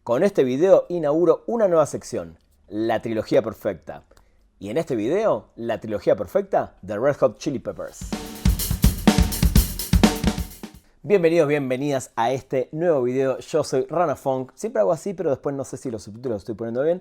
Con este video inauguro una nueva sección, la trilogía perfecta. Y en este video, la trilogía perfecta de Red Hot Chili Peppers. Bienvenidos, bienvenidas a este nuevo video. Yo soy Rana Funk. Siempre hago así, pero después no sé si los subtítulos los estoy poniendo bien.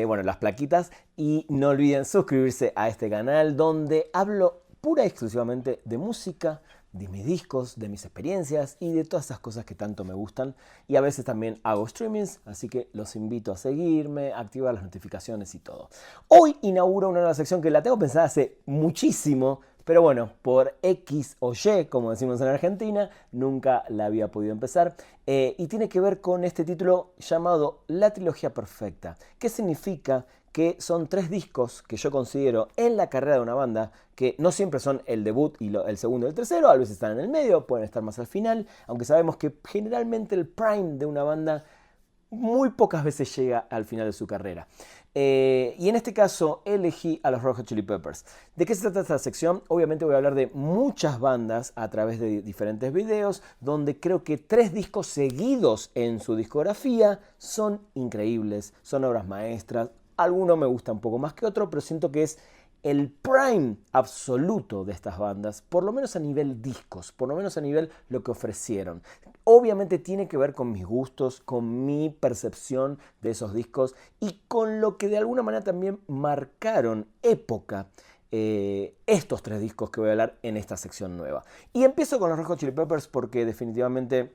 Bueno, las plaquitas. Y no olviden suscribirse a este canal donde hablo pura y exclusivamente de música, de mis discos, de mis experiencias y de todas esas cosas que tanto me gustan. Y a veces también hago streamings, así que los invito a seguirme, a activar las notificaciones y todo. Hoy inauguro una nueva sección que la tengo pensada hace muchísimo, pero bueno, por X o Y, como decimos en Argentina, nunca la había podido empezar. Y tiene que ver con este título llamado La Trilogía Perfecta. ¿Qué significa? Que son 3 discos que yo considero en la carrera de una banda, que no siempre son el debut y el segundo y el tercero, a veces están en el medio, pueden estar más al final, aunque sabemos que generalmente el prime de una banda muy pocas veces llega al final de su carrera. Y en este caso elegí a los Red Hot Chili Peppers. ¿De qué se trata esta sección? Obviamente voy a hablar de muchas bandas a través de diferentes videos, donde creo que 3 discos seguidos en su discografía son increíbles, son obras maestras. Alguno me gusta un poco más que otro, pero siento que es el prime absoluto de estas bandas, por lo menos a nivel discos, por lo menos a nivel lo que ofrecieron. Obviamente tiene que ver con mis gustos, con mi percepción de esos discos y con lo que de alguna manera también marcaron época. Estos 3 discos que voy a hablar en esta sección nueva. Y empiezo con los Red Hot Chili Peppers porque definitivamente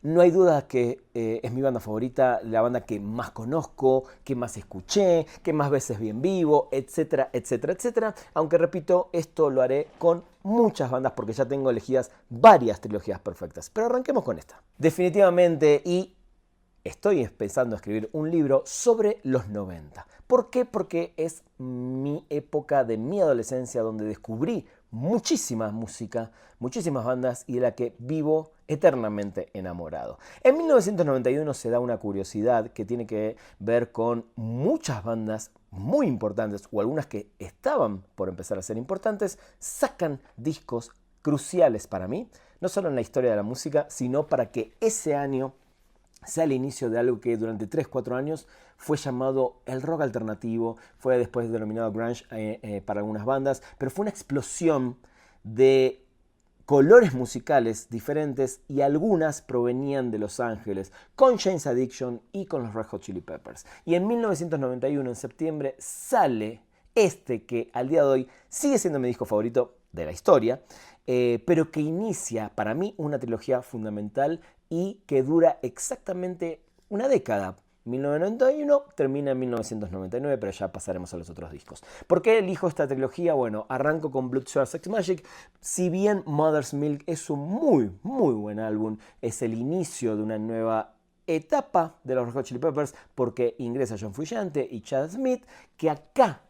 no hay duda que es mi banda favorita, la banda que más conozco, que más escuché, que más veces vi en vivo, etcétera, etcétera, etcétera. Aunque repito, esto lo haré con muchas bandas porque ya tengo elegidas varias trilogías perfectas. Pero arranquemos con esta. Definitivamente, y estoy pensando escribir un libro sobre los 90. ¿Por qué? Porque es mi época de mi adolescencia donde descubrí muchísima música, muchísimas bandas y de la que vivo eternamente enamorado. En 1991 se da una curiosidad que tiene que ver con muchas bandas muy importantes o algunas que estaban por empezar a ser importantes, sacan discos cruciales para mí, no solo en la historia de la música, sino para que ese año sea el inicio de algo que durante 3-4 años fue llamado el rock alternativo, fue después denominado grunge para algunas bandas, pero fue una explosión de colores musicales diferentes y algunas provenían de Los Ángeles, con Jane's Addiction y con los Red Hot Chili Peppers. Y en 1991, en septiembre, sale este que al día de hoy sigue siendo mi disco favorito de la historia, pero que inicia para mí una trilogía fundamental y que dura exactamente una década. 1991 termina en 1999, pero ya pasaremos a los otros discos. ¿Por qué elijo esta trilogía? Bueno, arranco con Blood Sugar Sex Magik. Si bien Mother's Milk es un muy buen álbum, es el inicio de una nueva etapa de los Red Hot Chili Peppers porque ingresa John Frusciante y Chad Smith, que acá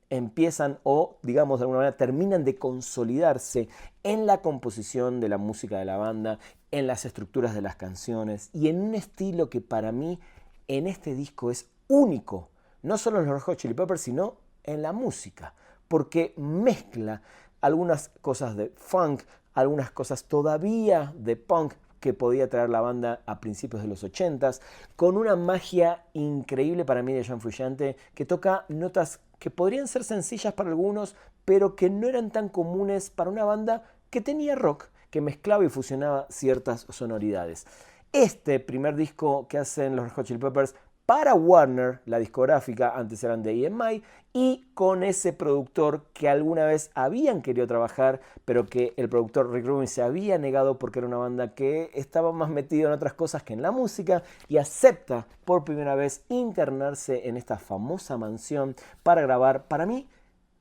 empiezan o, digamos, de alguna manera terminan de consolidarse en la composición de la música de la banda, en las estructuras de las canciones y en un estilo que para mí en este disco es único, no solo en los Red Hot Chili Peppers, sino en la música, porque mezcla algunas cosas de funk, algunas cosas todavía de punk que podía traer la banda a principios de los 80s, con una magia increíble para mí de John Frusciante, que toca notas que podrían ser sencillas para algunos, pero que no eran tan comunes para una banda que tenía rock, que mezclaba y fusionaba ciertas sonoridades. Este primer disco que hacen los Red Hot Chili Peppers para Warner, la discográfica, antes eran de EMI, y con ese productor que alguna vez habían querido trabajar, pero que el productor Rick Rubin se había negado porque era una banda que estaba más metido en otras cosas que en la música, y acepta por primera vez internarse en esta famosa mansión para grabar, para mí,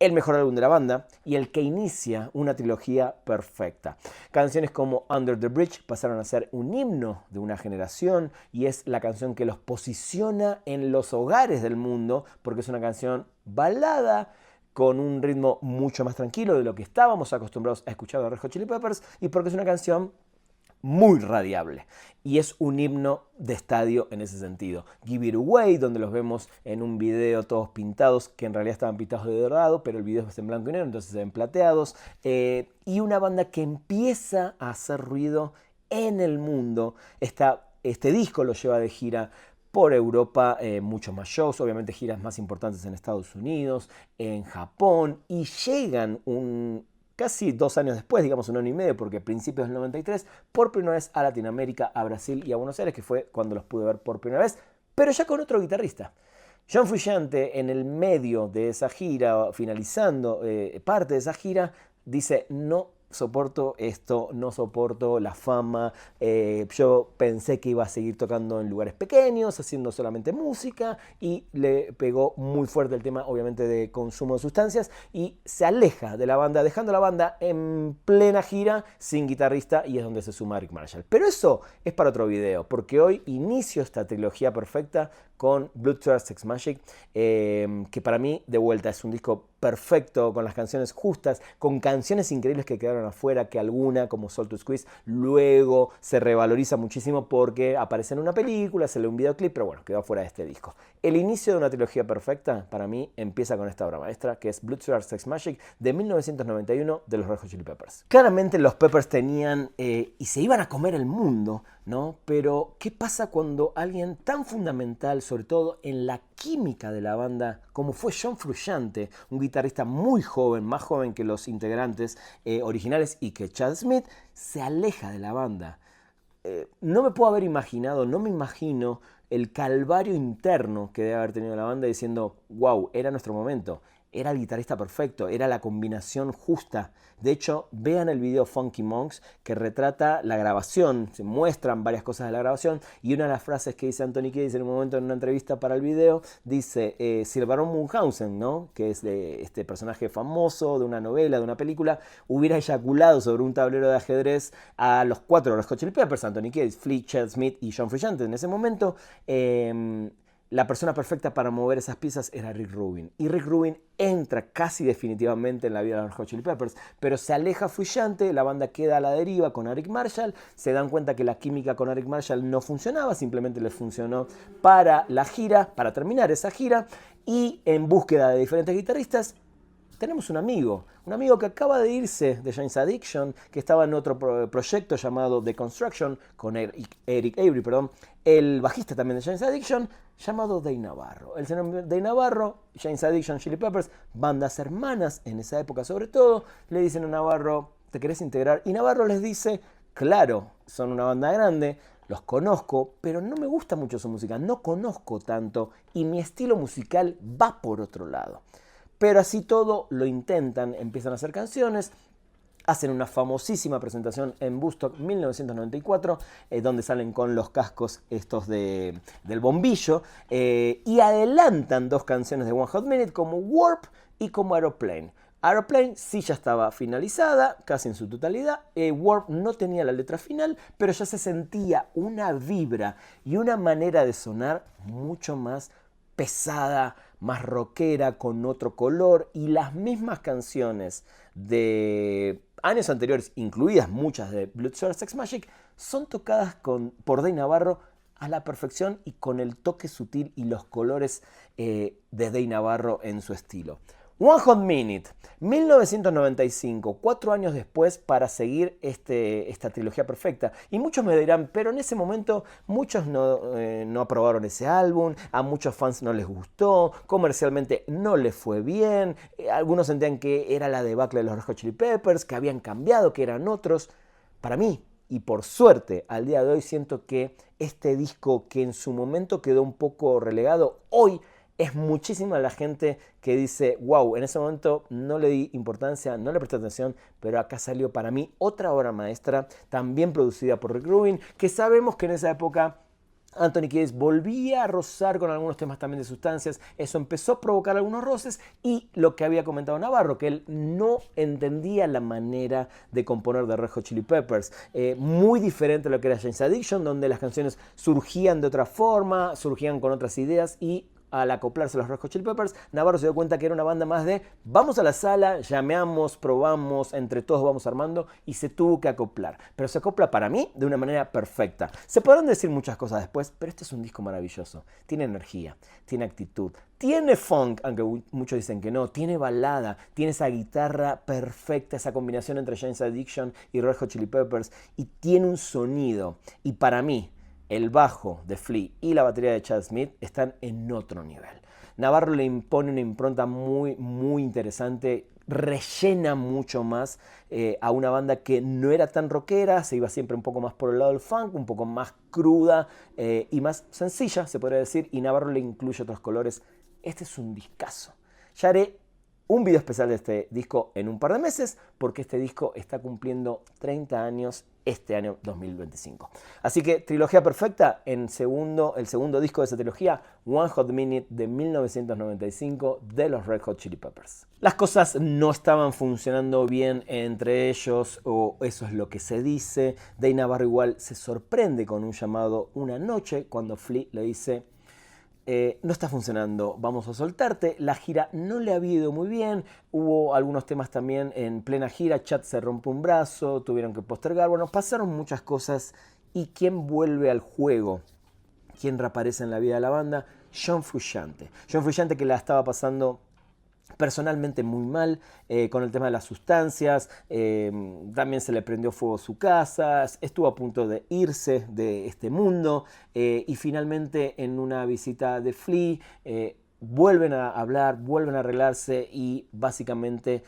el mejor álbum de la banda y el que inicia una trilogía perfecta. Canciones como Under the Bridge pasaron a ser un himno de una generación y es la canción que los posiciona en los hogares del mundo porque es una canción balada con un ritmo mucho más tranquilo de lo que estábamos acostumbrados a escuchar de Red Hot Chili Peppers y porque es una canción muy radiable y es un himno de estadio en ese sentido. Give It Away, donde los vemos en un video todos pintados, que en realidad estaban pintados de dorado, pero el video es en blanco y negro, entonces se ven plateados, y una banda que empieza a hacer ruido en el mundo. Esta este disco lo lleva de gira por Europa, muchos más shows, obviamente giras más importantes en Estados Unidos, en Japón, y llegan casi 2 años después, digamos 1 año y medio, porque a principios del 93, por primera vez a Latinoamérica, a Brasil y a Buenos Aires, que fue cuando los pude ver por primera vez, pero ya con otro guitarrista. John Frusciante, en el medio de esa gira, finalizando parte de esa gira, dice: no soporto esto, no soporto la fama, yo pensé que iba a seguir tocando en lugares pequeños, haciendo solamente música, y le pegó muy fuerte el tema, obviamente, de consumo de sustancias, y se aleja de la banda, dejando la banda en plena gira, sin guitarrista, y es donde se suma Rick Marshall. Pero eso es para otro video, porque hoy inicio esta trilogía perfecta con Blood Sugar Sex Magik, que para mí, de vuelta, es un disco perfecto, con las canciones justas, con canciones increíbles que quedaron afuera, que alguna, como Soul to Squeeze, luego se revaloriza muchísimo porque aparece en una película, se le un videoclip, pero bueno, quedó fuera de este disco. El inicio de una trilogía perfecta, para mí, empieza con esta obra maestra, que es Blood Sugar Sex Magik, de 1991, de los Red Hot Chili Peppers. Claramente los Peppers tenían, y se iban a comer el mundo, ¿no? Pero, ¿qué pasa cuando alguien tan fundamental, sobre todo en la química de la banda, como fue John Frusciante, un guitarrista muy joven, más joven que los integrantes originales y que Chad Smith, se aleja de la banda? No me puedo haber imaginado, no me imagino el calvario interno que debe haber tenido la banda diciendo: wow, era nuestro momento, era el guitarrista perfecto, era la combinación justa. De hecho, vean el video Funky Monks, que retrata la grabación, se muestran varias cosas de la grabación, y una de las frases que dice Anthony Kiedis en un momento en una entrevista para el video, dice: si el barón Munchausen, ¿no?, que es de este personaje famoso de una novela, de una película, hubiera eyaculado sobre un tablero de ajedrez a los 4 de los Hot Chili Peppers, Anthony Kiedis, Flea, Chad Smith y John Frusciante en ese momento, la persona perfecta para mover esas piezas era Rick Rubin. Y Rick Rubin entra casi definitivamente en la vida de los Hot Chili Peppers, pero se aleja Frusciante, la banda queda a la deriva con Eric Marshall, se dan cuenta que la química con Eric Marshall no funcionaba, simplemente les funcionó para la gira, para terminar esa gira, y en búsqueda de diferentes guitarristas, tenemos un amigo que acaba de irse de Jane's Addiction, que estaba en otro proyecto llamado The Construction, con Eric Avery, el bajista también de Jane's Addiction, llamado Dave Navarro. El señor Dave Navarro, Jane's Addiction, Chili Peppers, bandas hermanas en esa época sobre todo, le dicen a Navarro: ¿te querés integrar? Y Navarro les dice: claro, son una banda grande, los conozco, pero no me gusta mucho su música, no conozco tanto, y mi estilo musical va por otro lado. Pero así todo lo intentan, empiezan a hacer canciones, hacen una famosísima presentación en Woodstock 1994, donde salen con los cascos estos del bombillo, y adelantan 2 canciones de One Hot Minute, como Warp y como Aeroplane. Aeroplane sí ya estaba finalizada, casi en su totalidad. Warp no tenía la letra final, pero ya se sentía una vibra y una manera de sonar mucho más pesada, más rockera, con otro color, y las mismas canciones de años anteriores, incluidas muchas de Blood Sugar Sex Magik, son tocadas por Dave Navarro a la perfección y con el toque sutil y los colores de Dave Navarro en su estilo. One Hot Minute, 1995, 4 años después para seguir esta trilogía perfecta. Y muchos me dirán: pero en ese momento muchos no aprobaron ese álbum, a muchos fans no les gustó, comercialmente no les fue bien, algunos sentían que era la debacle de los Red Hot Chili Peppers, que habían cambiado, que eran otros. Para mí, y por suerte, al día de hoy siento que este disco, que en su momento quedó un poco relegado, hoy es muchísima la gente que dice: wow, en ese momento no le di importancia, no le presté atención, pero acá salió para mí otra obra maestra, también producida por Rick Rubin, que sabemos que en esa época Anthony Kiedis volvía a rozar con algunos temas también de sustancias. Eso empezó a provocar algunos roces, y lo que había comentado Navarro, que él no entendía la manera de componer de Red Hot Chili Peppers. Muy diferente a lo que era Jane's Addiction, donde las canciones surgían de otra forma, surgían con otras ideas, y al acoplarse a los Red Hot Chili Peppers, Navarro se dio cuenta que era una banda más de vamos a la sala, llameamos, probamos, entre todos vamos armando, y se tuvo que acoplar. Pero se acopla para mí de una manera perfecta. Se podrán decir muchas cosas después, pero este es un disco maravilloso. Tiene energía, tiene actitud, tiene funk, aunque muchos dicen que no, tiene balada, tiene esa guitarra perfecta, esa combinación entre Jane's Addiction y Red Hot Chili Peppers, y tiene un sonido. Y para mí, el bajo de Flea y la batería de Chad Smith están en otro nivel. Navarro le impone una impronta muy, muy interesante, rellena mucho más a una banda que no era tan rockera, se iba siempre un poco más por el lado del funk, un poco más cruda y más sencilla, se podría decir, y Navarro le incluye otros colores. Este es un discazo. Ya haré un video especial de este disco en un par de meses, porque este disco está cumpliendo 30 años este año 2025. Así que trilogía perfecta, el segundo disco de esa trilogía, One Hot Minute de 1995 de los Red Hot Chili Peppers. Las cosas no estaban funcionando bien entre ellos, o eso es lo que se dice. Dave Navarro igual se sorprende con un llamado una noche cuando Flea le dice: no está funcionando, vamos a soltarte. La gira no le había ido muy bien, hubo algunos temas también en plena gira, Chad se rompe un brazo, tuvieron que postergar, bueno, pasaron muchas cosas. ¿Y quién vuelve al juego? ¿Quién reaparece en la vida de la banda? John Frusciante. John Frusciante, que la estaba pasando personalmente muy mal con el tema de las sustancias, también se le prendió fuego su casa, estuvo a punto de irse de este mundo y finalmente en una visita de Flea vuelven a hablar, vuelven a arreglarse y básicamente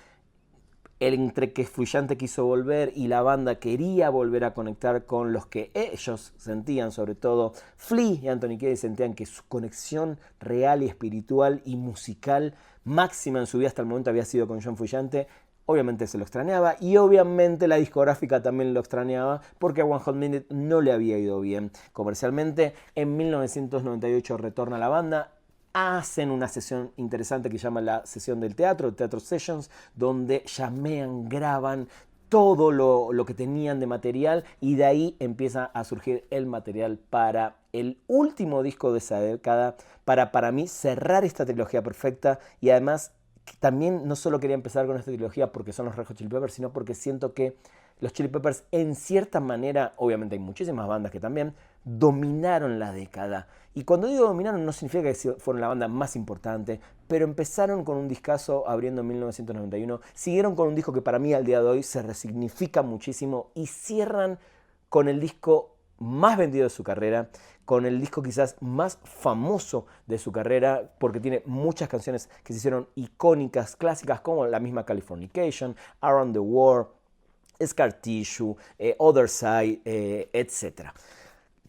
entre que Frusciante quiso volver y la banda quería volver a conectar con los que ellos sentían, sobre todo Flea y Anthony Kiedis sentían que su conexión real y espiritual y musical máxima en su vida hasta el momento había sido con John Frusciante. Obviamente se lo extrañaba y obviamente la discográfica también lo extrañaba porque a One Hot Minute no le había ido bien comercialmente. En 1998 retorna a la banda. Hacen una sesión interesante que se llama la sesión del teatro, Teatro Sessions, donde llamean, graban todo lo que tenían de material y de ahí empieza a surgir el material para el último disco de esa década, para mí cerrar esta trilogía perfecta y además también no solo quería empezar con esta trilogía porque son los Red Hot Chili Peppers, sino porque siento que los Chili Peppers en cierta manera, obviamente hay muchísimas bandas que también dominaron la década. Y cuando digo dominaron no significa que fueron la banda más importante, pero empezaron con un discazo abriendo en 1991, siguieron con un disco que para mí al día de hoy se resignifica muchísimo y cierran con el disco más vendido de su carrera, con el disco quizás más famoso de su carrera, porque tiene muchas canciones que se hicieron icónicas, clásicas, como la misma Californication, Around the World, Scar Tissue, Other Side, etc.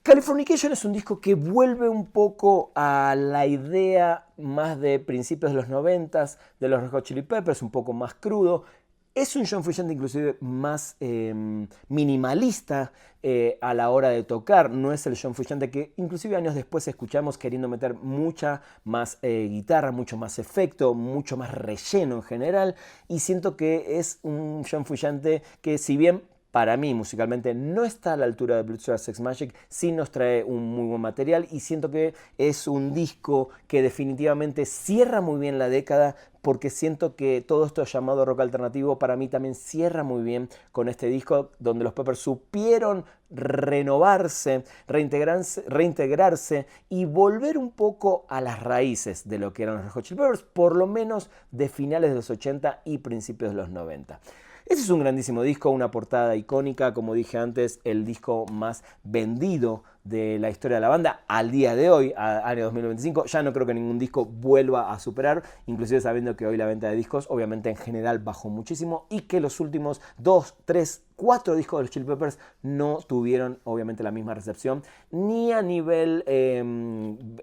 Californication es un disco que vuelve un poco a la idea más de principios de los 90s de los Red Hot Chili Peppers, un poco más crudo. Es un John Frusciante inclusive más minimalista a la hora de tocar. No es el John Frusciante que inclusive años después escuchamos queriendo meter mucha más guitarra, mucho más efecto, mucho más relleno en general. Y siento que es un John Frusciante que, si bien para mí musicalmente no está a la altura de Blood Sugar Sex Magik, sí nos trae un muy buen material y siento que es un disco que definitivamente cierra muy bien la década, porque siento que todo esto llamado rock alternativo para mí también cierra muy bien con este disco, donde los Peppers supieron renovarse, reintegrarse y volver un poco a las raíces de lo que eran los Red Hot Chili Peppers, por lo menos de finales de los 80 y principios de los 90. Este es un grandísimo disco, una portada icónica, como dije antes, el disco más vendido de la historia de la banda al día de hoy, año 2025. Ya no creo que ningún disco vuelva a superar, inclusive sabiendo que hoy la venta de discos obviamente en general bajó muchísimo y que los últimos 2, 3, 4 discos de los Chili Peppers no tuvieron obviamente la misma recepción, ni a nivel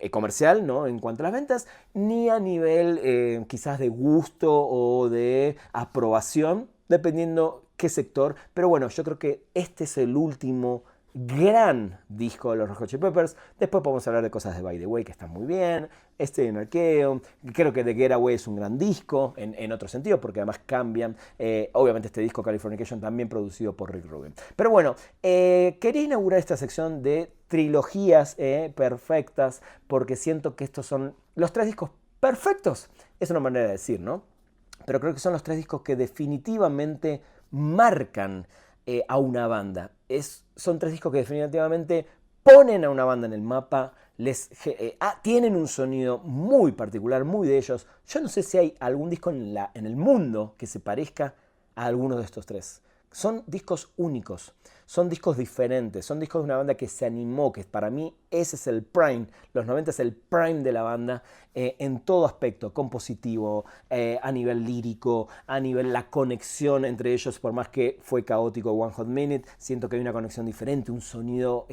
comercial, ¿no?, en cuanto a las ventas, ni a nivel quizás de gusto o de aprobación, dependiendo qué sector. Pero bueno, yo creo que este es el último gran disco de los Red Hot Chili Peppers. Después podemos hablar de cosas de By the Way que están muy bien, en Archaeon. Creo que The Getaway es un gran disco en otro sentido, porque además cambian. Obviamente este disco Californication también producido por Rick Rubin. Pero bueno, quería inaugurar esta sección de trilogías perfectas, porque siento que estos son los 3 discos perfectos. Es una manera de decir, ¿no? Pero creo que son los 3 discos que definitivamente marcan a una banda. Son 3 discos que definitivamente ponen a una banda en el mapa, tienen un sonido muy particular, muy de ellos. Yo no sé si hay algún disco en el mundo que se parezca a alguno de estos 3. Son discos únicos, Son discos diferentes, son discos de una banda que se animó, que para mí ese es el prime. Los 90 es el prime de la banda en todo aspecto, compositivo, a nivel lírico, a nivel la conexión entre ellos, por más que fue caótico One Hot Minute, siento que hay una conexión diferente, un sonido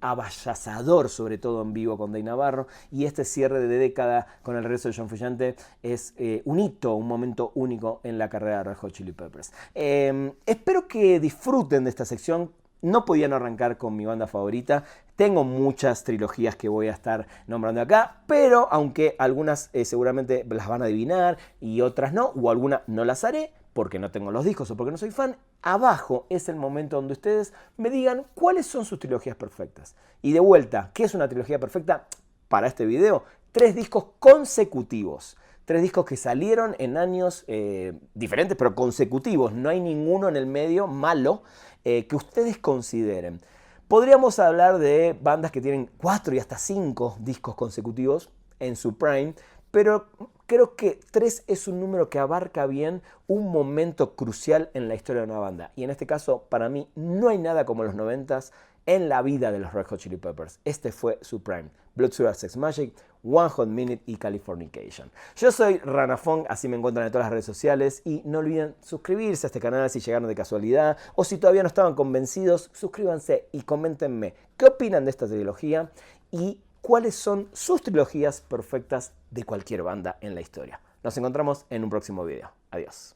avallazador, sobre todo en vivo con Dave Navarro, y este cierre de década con el regreso de John Frusciante es un hito, un momento único en la carrera de Red Hot Chili Peppers. Espero que disfruten de esta sección. No podía no arrancar con mi banda favorita. Tengo muchas trilogías que voy a estar nombrando acá, pero aunque algunas seguramente las van a adivinar y otras no, o algunas no las haré porque no tengo los discos o porque no soy fan, abajo es el momento donde ustedes me digan cuáles son sus trilogías perfectas. Y de vuelta, ¿qué es una trilogía perfecta? Para este video, 3 discos consecutivos. 3 discos que salieron en años diferentes, pero consecutivos. No hay ninguno en el medio malo que ustedes consideren. Podríamos hablar de bandas que tienen 4 y hasta 5 discos consecutivos en su prime, pero creo que 3 es un número que abarca bien un momento crucial en la historia de una banda. Y en este caso, para mí, no hay nada como los 90s en la vida de los Red Hot Chili Peppers. Este fue su prime. Blood Sugar Sex Magik, One Hot Minute y Californication. Yo soy Rana Fong, así me encuentran en todas las redes sociales y no olviden suscribirse a este canal si llegaron de casualidad o si todavía no estaban convencidos, suscríbanse y coméntenme qué opinan de esta trilogía y cuáles son sus trilogías perfectas de cualquier banda en la historia. Nos encontramos en un próximo video. Adiós.